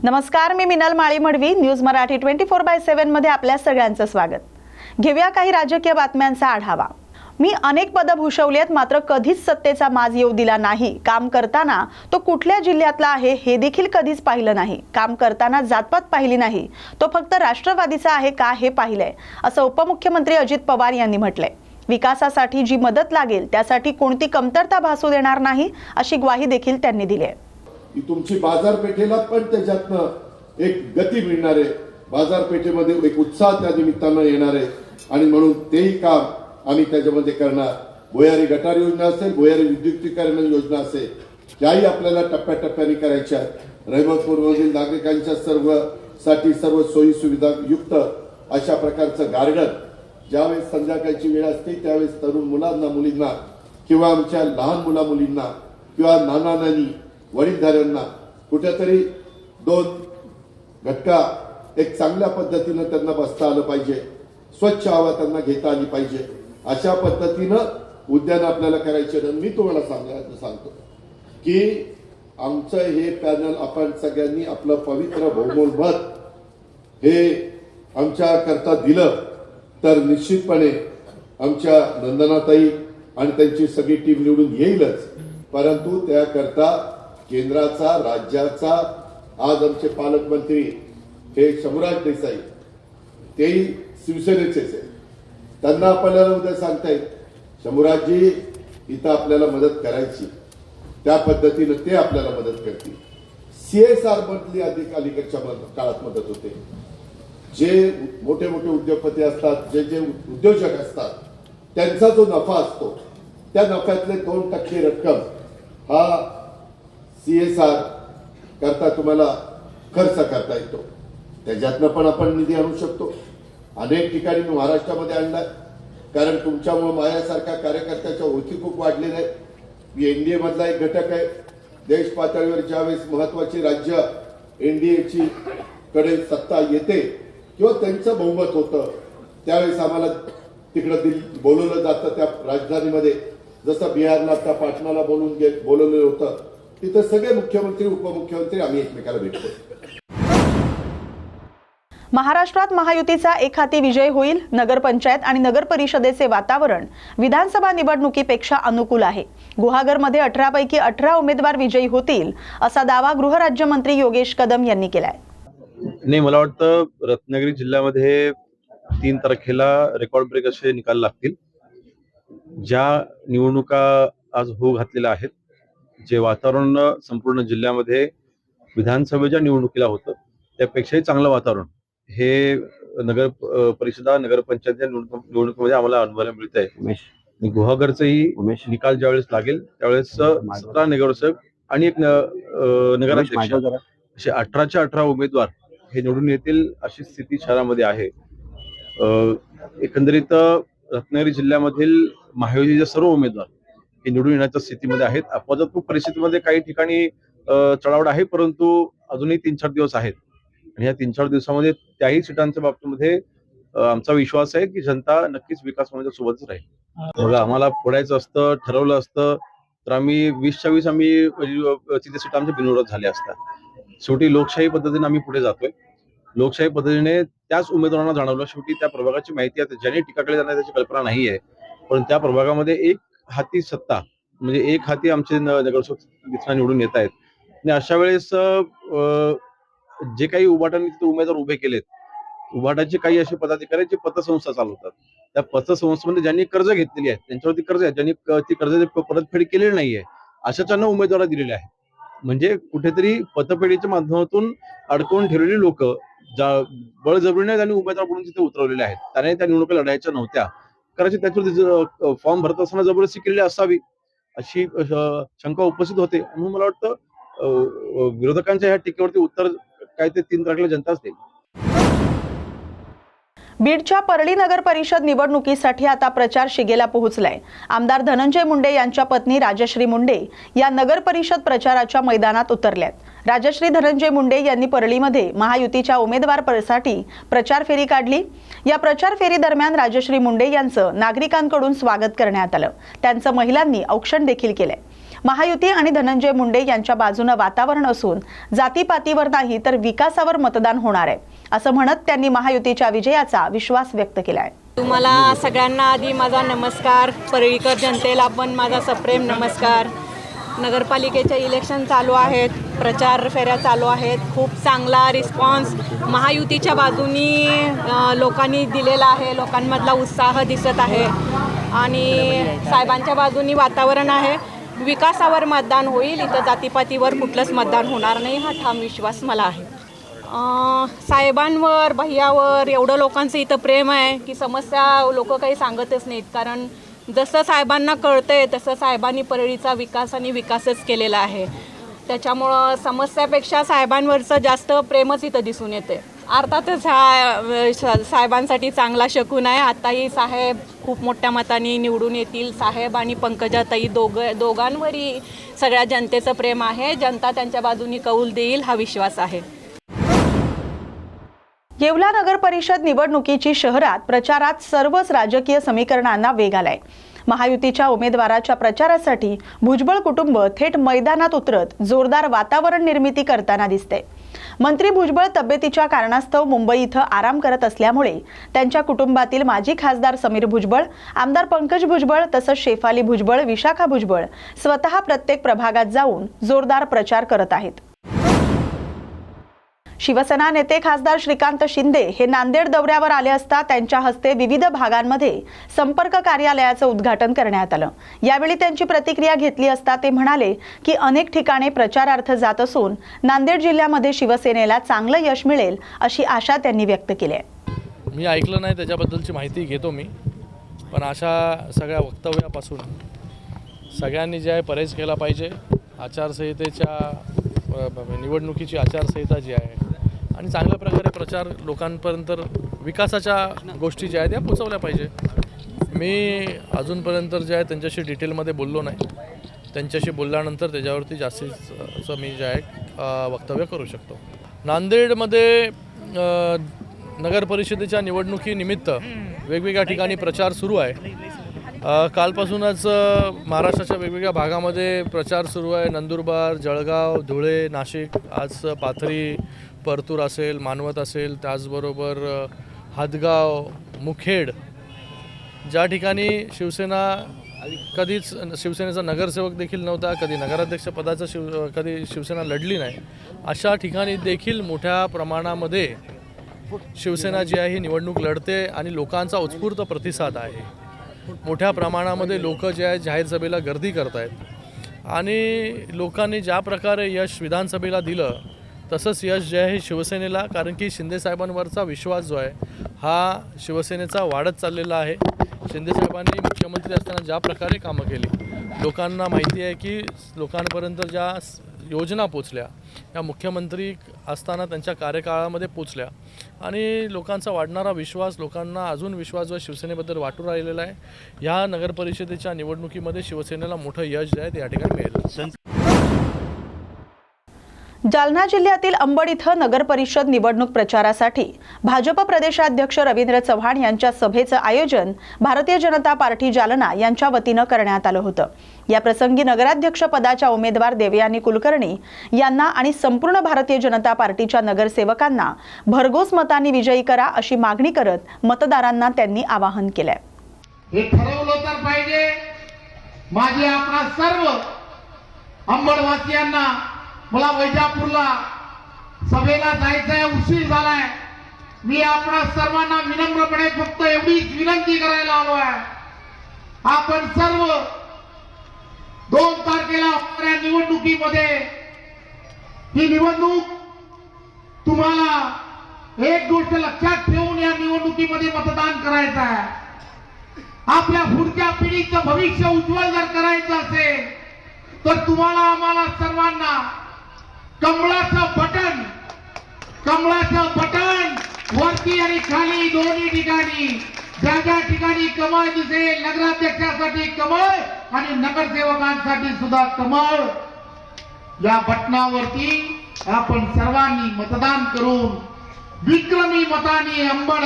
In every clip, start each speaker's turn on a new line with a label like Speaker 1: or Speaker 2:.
Speaker 1: नमस्कार, मी मिनल माळी मडवी. न्यूज मराठी 24/7 मध्ये आपल्या सगळ्यांचं स्वागत. घेऊया काही राजकीय बातम्यांचा आढावा. मी अनेक पदं भूषवली आहेत, मात्र कधीच सत्तेचा माज येऊ दिला नाही. काम करताना तो कुठल्या जिल्ह्यातला आहे हे देखील कधीच पाहिलं नाही. काम करताना जातपात पाहिली नाही, तो फक्त राष्ट्रवादीचा आहे का हे पाहिलंय, असं उपमुख्यमंत्री अजित पवार यांनी म्हटलंय. विकासासाठी जी मदत लागेल त्यासाठी कोणती कमतरता भासू देणार नाही, अशी ग्वाही देखील त्यांनी दिली आहे.
Speaker 2: तुमची बाजारपेठेला पण त्याच्यातनं एक गती मिळणार आहे, बाजारपेठेमध्ये एक उत्साह त्या निमित्तानं येणार आहे आणि म्हणून तेही काम आम्ही त्याच्यामध्ये करणार. भुयारी गटार योजना असेल, भुयारी विद्युतीकरण योजना असेल, त्याही आपल्याला टप्प्याटप्प्याने करायच्या. रहिमतपूरमधील नागरिकांच्या सर्व सोयी सुविधा युक्त अशा प्रकारचं गार्डन ज्यावेळेस संध्याकाळची वेळ असते त्यावेळेस तरुण मुलांना मुलींना किंवा आमच्या लहान मुला मुलींना किंवा नाना नानी वडीलधाऱ्यांना कुठेतरी दोन घटका एक चांगल्या पद्धतीनं त्यांना बसता आलं पाहिजे, स्वच्छ हवा त्यांना घेता आली पाहिजे. अशा पद्धतीनं उद्यान आपल्याला करायचे. मी तुम्हाला सांगतो की आमचं हे पॅनल आपण सगळ्यांनी आपलं पवित्र बहुमूल्यमत हे आमच्या करता दिलं तर निश्चितपणे आमच्या नंदनाताई आणि त्यांची सगळी टीम निवडून येईलच. परंतु त्याकरता केंद्राचा राज्याचा आज आमचे पालकमंत्री हे शंभूराज देसाई तेही शिवसेनेचेच आहे. त्यांना आपल्याला उद्या सांगतायत शंभूराजजी इथं आपल्याला मदत करायची, त्या पद्धतीनं ते आपल्याला मदत करतील. CSR मधली अधिक अलीकडच्या काळात मदत होते. जे मोठे मोठे उद्योगपती असतात, जे उद्योजक असतात, त्यांचा जो नफा असतो त्या नफ्यातले 2% रक्कम हा CSR करता तुम्हाला खर्च करता येतो. त्याच्यातनं पण आपण निधी आणू शकतो. अनेक ठिकाणी महाराष्ट्रामध्ये आणलाय, कारण तुमच्यामुळे माझ्यासारख्या कार्यकर्त्याच्या ओळखी खूप वाढलेल्या आहेत. मी NDA मधला एक घटक आहे. देश पातळीवर ज्यावेळेस महत्वाची राज्य NDAची कडे सत्ता येते किंवा त्यांचं बहुमत होतं त्यावेळेस आम्हाला तिकडं बोलवलं जातं. त्या राजधानीमध्ये जसं बिहारला त्या पाटणाला बोलवलेलं होतं, तिथं सगळे मुख्यमंत्री उपमुख्यमंत्री आम्ही एकमेकाला भेटतो.
Speaker 1: महाराष्ट्रात महायुतीचा एकहाती विजय होईल. नगरपंचायत आणि नगर परिषदेचे वातावरण विधानसभा निवडणुकीपेक्षा अनुकूल आहे. गुहागरमध्ये 18 पैकी 18 उमेदवार विजयी होतील, असा दावा गृहराज्यमंत्री योगेश कदम यांनी केलाय.
Speaker 3: नाही, मला वाटतं रत्नागिरी जिल्ह्यामध्ये 3 तारखेला रेकॉर्ड ब्रेक असे निकाल लागतील. ज्या निवडणुका आज घातलेल्या आहेत, जे वातावरण संपूर्ण जिल्ह्यामध्ये विधानसभेच्या निवडणुकीला होतं त्यापेक्षाही चांगलं वातावरण हे नगर परिषदा नगरपंचायतच्या निवडणुकीमध्ये आम्हाला अनुभवायला मिळत आहे. गुहागरचेही निकाल ज्यावेळेस लागेल त्यावेळेस 17 नगरसेवक आणि एक नगराध्यक्ष असे 18च्या 18 उमेदवार हे निवडून येतील अशी स्थिती शहरामध्ये आहे. एकंदरीत रत्नागिरी जिल्ह्यामधील महायुतीचे सर्व उमेदवार हे निवडून येण्याच्या स्थितीमध्ये आहेत. अपवादात्मक परिस्थितीमध्ये काही ठिकाणी चढावड आहे, परंतु अजूनही 3-4 दिवस आहेत आणि या 3-4 दिवसामध्ये त्याही सीटांच्या बाबतीमध्ये आमचा विश्वास आहे की जनता नक्कीच विकास होण्याच्या सोबतच राहील. बघा, आम्हाला फोडायचं असतं, ठरवलं असतं तर आम्ही 20च्या 20 आम्ही तिथे सीटा आमच्या बिनविरोध झाल्या असतात. शेवटी लोकशाही पद्धतीने आम्ही पुढे जातोय. लोकशाही पद्धतीने त्याच उमेदवारांना जाणवलं. शेवटी त्या प्रभागाची माहिती आहे, ज्यांनी टीकाकडे जाणार त्याची कल्पना नाही आहे, पण त्या प्रभागामध्ये एक हाती सत्ता म्हणजे एक हाती आमचे नगरसेवक निवडून येत आहेत. आणि अशा वेळेस जे काही उभाटांनी तिथे उमेदवार उभे केलेत, उभाटाचे काही असे पदाधिकारी पतसंस्था चालवतात. त्या पतसंस्थेमध्ये ज्यांनी कर्ज घेतलेली आहे त्यांच्यावरती कर्ज आहे, ज्यांनी ती कर्ज परतफेड केलेली नाहीये अशाच्यांना उमेदवार दिलेले आहेत. म्हणजे कुठेतरी पतफेडीच्या माध्यमातून अडकवून ठेवलेली लोक बळजबरीने त्यांनी उमेदवार म्हणून तिथे उतरवलेले आहेत. त्याने त्या निवडणुका लढायच्या नव्हत्या, कदाचित त्याच्यावर फॉर्म भरत असताना जबरदस्ती केलेली असावी अशी शंका उपस्थित होते. म्हणून मला वाटतं विरोधकांच्या ह्या टीकेवरती उत्तर काय ते 3 तारखेला जनताच देईल.
Speaker 1: बीडच्या परळी नगर परिषद निवडणुकीसाठी आता प्रचार शिगेला पोहोचलाय. आमदार धनंजय मुंडे यांच्या पत्नी राजश्री मुंडे या नगर परिषद प्रचाराच्या मैदानात उतरल्यात. राजश्री धनंजय मुंडे यांनी परळीमध्ये महायुतीच्या उमेदवारासाठी प्रचार फेरी काढली. या प्रचार फेरी दरम्यान राजश्री मुंडे यांचं नागरिकांकडून स्वागत करण्यात आलं. त्यांचं महिलांनी औक्षण देखील केलंय. महायुती आणि धनंजय मुंडे यांच्या बाजूने वातावरण असून जातीपातीवर नाही तर विकासावर मतदान होणार आहे असं म्हणत त्यांनी महायुतीच्या विजयाचा विश्वास व्यक्त केलाय.
Speaker 4: तुम्हाला सगळ्यांना आधी माझा नमस्कार. परळीकर जनतेला पण माझा सप्रेम नमस्कार. नगरपालिकेचे इलेक्शन चालू आहेत, प्रचार फेऱ्या चालू आहेत. खूप चांगला रिस्पॉन्स महायुतीच्या बाजूनी लोकांनी दिलेला आहे. लोकांमधला उत्साह दिसत आहे आणि साहेबांच्या बाजूनी वातावरण आहे. विकासावर मतदान होईल, इथं जातीपातीवर कुठलंच मतदान होणार नाही हा ठाम विश्वास मला आहे. साहेबांवर भैयावर एवढं लोकांचं इथं प्रेम आहे की समस्या लोक काही सांगतच नाहीत. कारण जसं साहेबांना कळतंय तसं साहेबांनी परळीचा विकास आणि विकासच केलेला आहे. त्याच्यामुळं समस्यापेक्षा साहेबांवरचं जास्त प्रेमच इथं दिसून येते. अर्थातच हा साहेबांसाठी चांगला शकून आहे. आताही साहेब खूप मोठ्या मताने निवडून येतील. साहेब आणि पंकजाताई दोघांवरही सगळ्या जनतेचं प्रेम आहे. जनता त्यांच्या बाजूनी कौल देईल हा विश्वास आहे.
Speaker 1: येवला नगर परिषद निवडणुकीची शहरात प्रचारात सर्वच राजकीय समीकरणांना वेग आलाय. महायुतीच्या उमेदवाराच्या प्रचारासाठी भुजबळ कुटुंब थेट मैदानात उतरत जोरदार वातावरण निर्मिती करताना दिसते. मंत्री भुजबळ तब्येतीच्या कारणास्तव मुंबई इथं आराम करत असल्यामुळे त्यांच्या कुटुंबातील माजी खासदार समीर भुजबळ, आमदार पंकज भुजबळ तसंच शेफाली भुजबळ, विशाखा भुजबळ स्वतः प्रत्येक प्रभागात जाऊन जोरदार प्रचार करत आहेत. शिवसेना नेते खासदार श्रीकांत शिंदे हे नांदेड दौऱ्यावर आले असता त्यांच्या हस्ते विविध भागांमध्ये संपर्क कार्यालयाचं उद्घाटन करण्यात आलं. यावेळी त्यांची प्रतिक्रिया घेतली असता ते म्हणाले की अनेक ठिकाणी प्रचारार्थ जात असून नांदेड जिल्ह्यामध्ये शिवसेनेला चांगलं यश मिळेल अशी आशा त्यांनी व्यक्त केली आहे.
Speaker 5: मी ऐकलं नाही त्याच्याबद्दलची माहिती घेतो मी, पण अशा सगळ्या वक्तव्यापासून सगळ्यांनी जे आहे परहेज केला पाहिजे. आचारसंहितेच्या निवडणुकीची आचारसंहिता जी आहे आणि चांगल्या प्रकारे प्रचार लोकांपर्यंत विकासाच्या गोष्टी ज्या आहेत त्या पोचवल्या पाहिजे. मी अजूनपर्यंत जे आहे त्यांच्याशी डिटेलमध्ये बोललो नाही. त्यांच्याशी बोलल्यानंतर त्याच्यावरती जास्तीचं मी जे आहे वक्तव्य करू शकतो. नांदेडमध्ये नगर परिषदेच्या निवडणुकीनिमित्त वेगवेगळ्या ठिकाणी प्रचार सुरू आहे. कालपासूनच महाराष्ट्राच्या वेगवेगळ्या भागामध्ये प्रचार सुरू आहे. नंदुरबार, जळगाव, धुळे, नाशिक, आज पाथरी, परतूर असेल, मानवत असेल, त्याचबरोबर हादगाव, मुखेड, ज्या ठिकाणी शिवसेना कधीच शिवसेनेचा नगरसेवक देखील नव्हता, कधी नगराध्यक्ष पदाचं कधी शिवसेना लढली नाही, अशा ठिकाणी देखील मोठ्या प्रमाणामध्ये शिवसेना जी आहे ही निवडणूक लढते आणि लोकांचा उत्स्फूर्त प्रतिसाद आहे. मोठ्या प्रमाणामध्ये लोक जे आहे जाहीर सभेला गर्दी करत आहेत आणि लोकांनी ज्या प्रकारे यश विधानसभेला दिलं तसंच यश जे आहे शिवसेनेला, कारण की शिंदेसाहेबांवरचा विश्वास जो आहे हा शिवसेनेचा वाढत चाललेला आहे. शिंदेसाहेबांनी मुख्यमंत्री असताना ज्या प्रकारे कामं केली, लोकांना माहिती आहे की लोकांपर्यंत ज्या योजना पोचल्या या मुख्यमंत्री असताना त्यांच्या कार्यकाळामध्ये पोचल्या आणि लोकांचा वाढणारा विश्वास, लोकांना अजून विश्वास जो शिवसेनेबद्दल वाटून राहिलेला आहे. या नगरपरिषदेच्या निवडणुकीमध्ये शिवसेनेला मोठं यश जे आहे ते या ठिकाणी मिळेल.
Speaker 1: जालना जिल्ह्यातील अंबड इथं नगर परिषद निवडणूक प्रचारासाठी भाजप प्रदेशाध्यक्ष रवींद्र चव्हाण यांच्या सभेचं आयोजन भारतीय जनता पार्टी जालना यांच्या वतीनं करण्यात आलं होतं. या प्रसंगी नगराध्यक्ष पदाच्या उमेदवार देवयानी कुलकर्णी यांना आणि संपूर्ण भारतीय जनता पार्टीच्या नगरसेवकांना भरघोस मतांनी विजयी करा अशी मागणी करत मतदारांना त्यांनी आवाहन केलंय.
Speaker 6: हे ठरवलं तर पाहिजे. माझे आपणा सर्व अंबडवासियांना मला वैजापूरला सभेला जायचंय, उशीर झालाय. मी आपणा सर्वांना विनम्रपणे फक्त एवढीच विनंती करायला आलो आहे. आपण सर्व 2 तारखेला होणाऱ्या निवडणुकीमध्ये ही निवडणूक तुम्हाला एक गोष्ट लक्षात ठेवून या निवडणुकीमध्ये मतदान करायचं आहे. आपल्या पुढच्या पिढीचं भविष्य उज्ज्वल जर करायचं असेल तर तुम्हाला आम्हाला सर्वांना कमळाचं बटन वरती आणि खाली दोन्ही ठिकाणी ज्या ठिकाणी कमळ दिसेल, नगराध्यक्षासाठी कमळ आणि नगरसेवकांसाठी सुद्धा कमळ, या बटनावरती आपण सर्वांनी मतदान करून विक्रमी मताने अंबड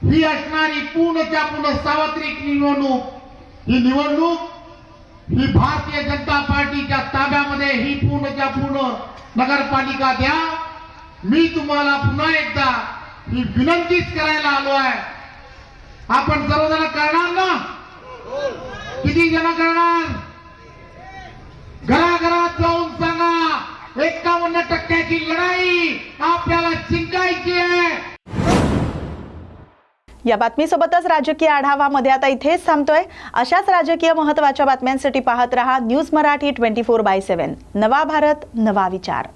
Speaker 6: ही असणारी पूर्णच्या पूर्ण सार्वत्रिक निवडणूक, ही निवडणूक ही भारतीय जनता पार्टीच्या ताब्यामध्ये ही पूर्णच्या पूर्ण नगरपालिका द्या. मी तुम्हाला पुन्हा एकदा ही विनंतीच करायला आलो आहे. आपण सर्वजण करणार ना? किती जण करणार? घराघरात जाऊन सांगा 51% लढाई आपल्याला जिंकायची आहे.
Speaker 1: या बातमीसोबतच राजकीय आढावामध्ये आता इथेच थांबतोय. अशाच राजकीय महत्त्वाच्या बातम्यांसाठी पाहत रहा न्यूज मराठी 24/7. नवा भारत, नवा विचार.